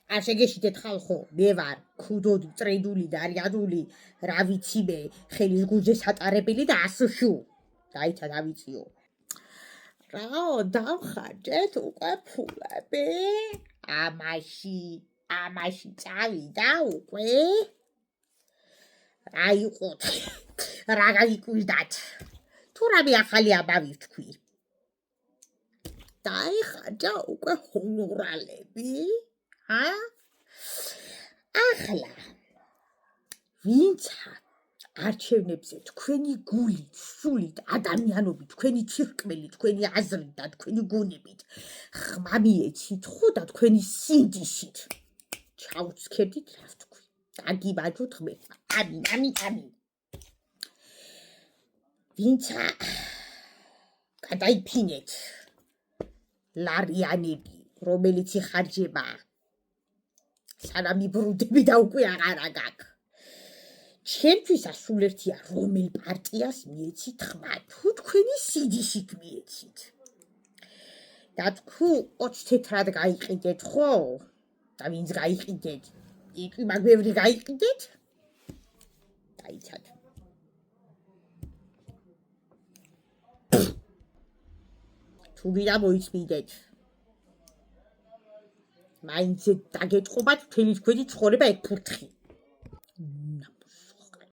არ შეგეშიდეთ ხალხო, მე ვარ ქუდოდი, წრედული და არიადული, რა ვიცი მე, ხელის გუძე სატარებელი და ასშუ. დაიცა დავიწიო. რაო, დავხარჯეთ უკვე ფულები. ამაში წავიდა უკვე. რა იყოთ, რა გაიკვირდათ. თუ რამე ახალი ამბავი ვთქვი. დაიხარჯა უკვე ჰონორალები. ახლა ვინცა არჩევნებზე თქვენი გულით, სულით, ადამიანობით, თქვენი ცირკმელით, თქვენი აზრით და თქვენი გონებით ხმამიეცით ხო და თქვენი სინდისით ჩაუცქებდით რა ვთქვი. დაგიმაჯოთ ღმერთმა. ამინ. ვინცა გადაიფინეთ ლარიანები, რომელიც იხარჯება სანამ იბრუნდები და უკვე აღარ აგაკ. ჩემთვის ასულერთია რომელ პარტიას მიეცით ხმა, თუ თქვენი სიდისით მიეცით. და თუ 20 თეთრად გაიყიდეთ ხო? და ვინც გაიყიდეთ, იყვი მაგ ბევრი გაიყიდეთ? დაიცათ. თუ ვიდა მოიწმინდეთ. მაინც დაგეტყობათ მთელი თქვენი ცხოვრება ეგ ფურთხი.